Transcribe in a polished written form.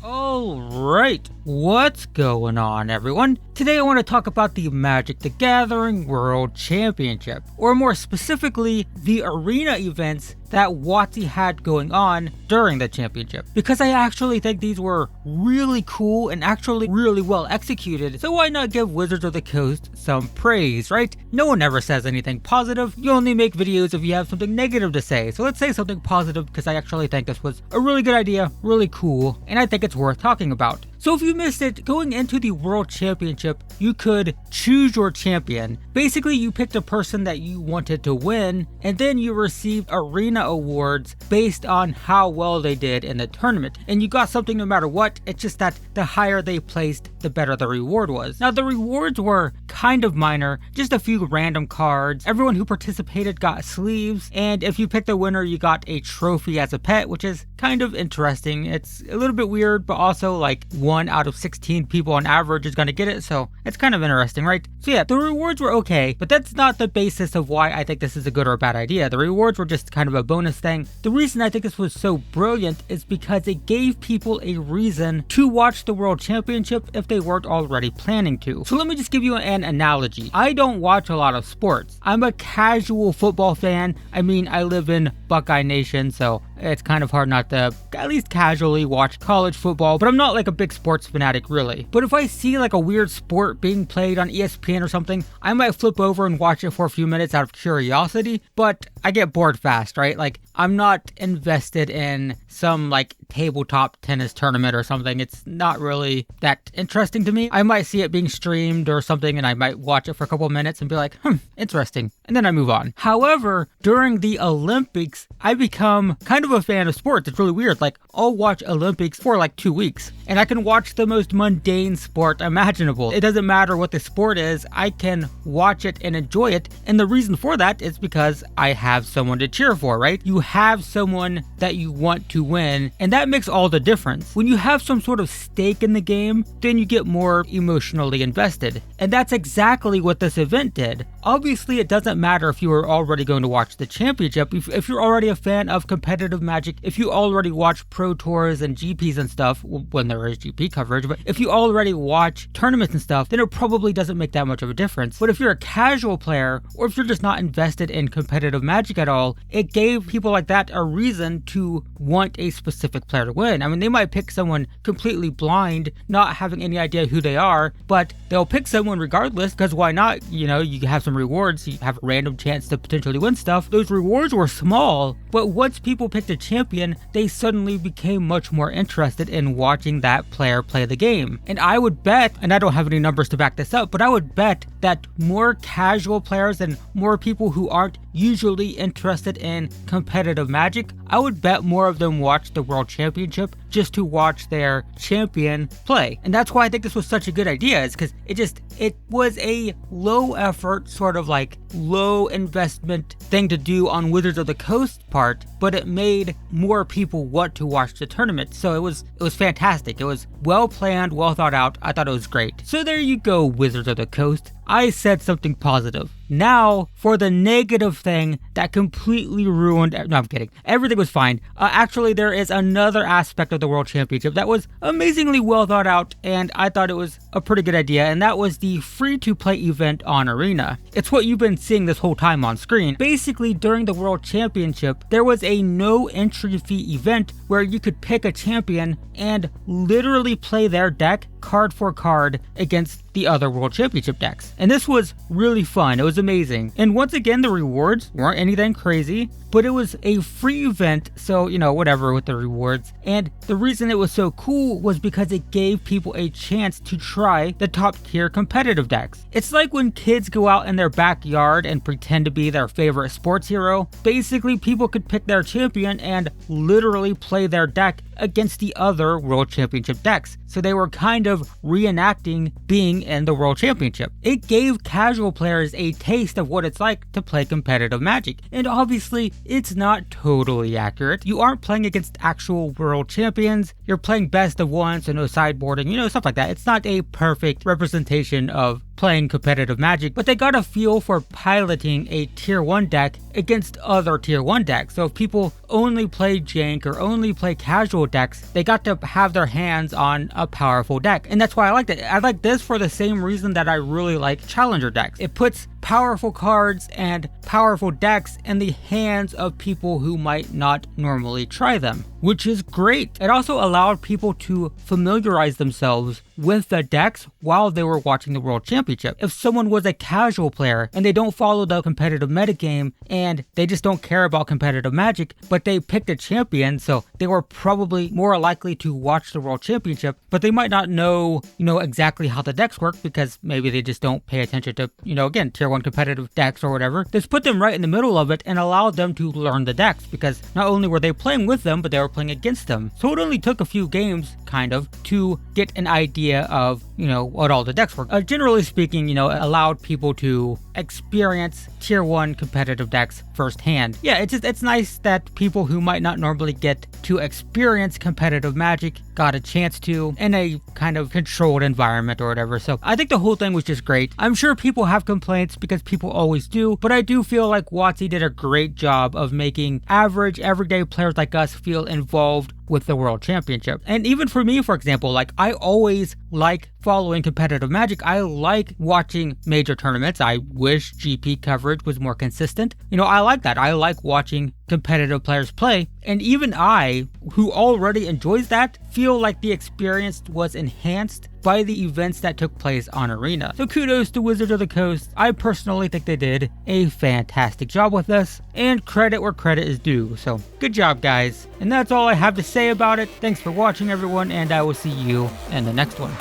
Alright, what's going on everyone? Today I want to talk about the Magic the Gathering World Championship, or more specifically, the arena events that WotC had going on during the championship, because I actually think these were really cool and actually really well executed, so why not give Wizards of the Coast some praise, right? No one ever says anything positive, you only make videos if you have something negative to say, so let's say something positive because I actually think this was a really good idea, really cool, and I think it's worth talking about. So if you missed it, going into the World Championship, you could choose your champion. Basically, you picked a person that you wanted to win, and then you received arena awards based on how well they did in the tournament. And you got something no matter what, it's just that the higher they placed, the better the reward was. Now the rewards were kind of minor, just a few random cards. Everyone who participated got sleeves, and if you picked a winner, you got a trophy as a pet, which is kind of interesting. It's a little bit weird, but also like 1 out of 16 people on average is going to get it, so it's kind of interesting, right? So yeah, the rewards were okay, but that's not the basis of why I think this is a good or a bad idea. The rewards were just kind of a bonus thing. The reason I think this was so brilliant is because it gave people a reason to watch the World Championship if they weren't already planning to. So let me just give you an analogy. I don't watch a lot of sports. I'm a casual football fan. I mean, I live in Buckeye Nation, so it's kind of hard not to at least casually watch college football, but I'm not like a big sports fanatic really. But if I see like a weird sport being played on ESPN or something, I might flip over and watch it for a few minutes out of curiosity, but I get bored fast, right? Like I'm not invested in some like tabletop tennis tournament or something. It's not really that interesting to me. I might see it being streamed or something and I might watch it for a couple of minutes and be like, interesting, and then I move on. However, during the Olympics, I become kind of a fan of sports. It's really weird. Like I'll watch Olympics for like 2 weeks and I can watch the most mundane sport imaginable. It doesn't matter what the sport is, I can watch it and enjoy it. And the reason for that is because I have someone to cheer for, right? You have someone that you want to win, and that makes all the difference. When you have some sort of stake in the game, then you get more emotionally invested. And that's exactly what this event did. Obviously, it doesn't matter if you were already going to watch the championship. If you're already a fan of competitive Magic, if you already watch Pro Tours and GPs and stuff, when there is GP coverage, but if you already watch tournaments and stuff, then it probably doesn't make that much of a difference. But if you're a casual player, or if you're just not invested in competitive Magic at all, it gave people like that a reason to want a specific player to win. I mean, they might pick someone completely blind, not having any idea who they are, but they'll pick someone regardless, because why not? You know, you have some rewards, you have a random chance to potentially win stuff. Those rewards were small, but once people picked a champion, they suddenly became much more interested in watching that player play the game. And I would bet, and I don't have any numbers to back this up, but I would bet that more casual players and more people who aren't usually interested in competitive Magic, I would bet more of them watch the World Championship just to watch their champion play. And that's why I think this was such a good idea, is because it was a low effort, sort of like low investment thing to do on Wizards of the Coast part, but it made more people want to watch the tournament. So it was fantastic. It was well planned, well thought out. I thought it was great. So there you go, Wizards of the Coast. I said something positive. Now, for the negative thing that completely ruined... No, I'm kidding. Everything was fine. Actually, there is another aspect of the World Championship that was amazingly well thought out, and I thought it was a pretty good idea, and that was the free-to-play event on Arena. It's what you've been seeing this whole time on screen. Basically, during the World Championship, there was a no entry fee event where you could pick a champion and literally play their deck card for card against the other World Championship decks. And this was really fun. It was amazing. And once again, the rewards weren't anything crazy, but it was a free event, so, you know, whatever with the rewards. And the reason it was so cool was because it gave people a chance to try the top tier competitive decks. It's like when kids go out in their backyard and pretend to be their favorite sports hero. Basically, people could pick their champion and literally play their deck against the other World Championship decks. So they were kind of reenacting being in the World Championship. It gave casual players a taste of what it's like to play competitive Magic. And obviously, it's not totally accurate. You aren't playing against actual world champions. You're playing best of one, so no sideboarding, you know, stuff like that. It's not a perfect representation of playing competitive Magic, but they got a feel for piloting a tier 1 deck against other tier 1 decks. So if people only play jank or only play casual decks, they got to have their hands on a powerful deck. And that's why I liked it. I like this for the same reason that I really like challenger decks. It puts powerful cards and powerful decks in the hands of people who might not normally try them, which is great. It also allowed people to familiarize themselves with the decks while they were watching the World Championship. If someone was a casual player and they don't follow the competitive metagame and they just don't care about competitive Magic, but they picked a champion, so they were probably more likely to watch the World Championship, but they might not know, exactly how the decks work because maybe they just don't pay attention to, again, tier 1 competitive decks or whatever. This put them right in the middle of it and allowed them to learn the decks because not only were they playing with them, but they were playing against them. So it only took a few games, kind of, to get an idea of, what all the decks were. Generally speaking, it allowed people to experience tier 1 competitive decks firsthand. Yeah, it's nice that people who might not normally get to experience competitive Magic got a chance to in a kind of controlled environment or whatever. So I think the whole thing was just great. I'm sure people have complaints because people always do, but I do feel like WotC did a great job of making average, everyday players like us feel involved with the World Championship. And even for me, for example, like I always like following competitive Magic. I like watching major tournaments. I wish GP coverage was more consistent. I like that. I like watching competitive players play. And even I, who already enjoys that, feel like the experience was enhanced by the events that took place on Arena. So kudos to Wizards of the Coast. I personally think they did a fantastic job with this, and credit where credit is due. So good job, guys. And that's all I have to say about it. Thanks for watching, everyone, and I will see you in the next one.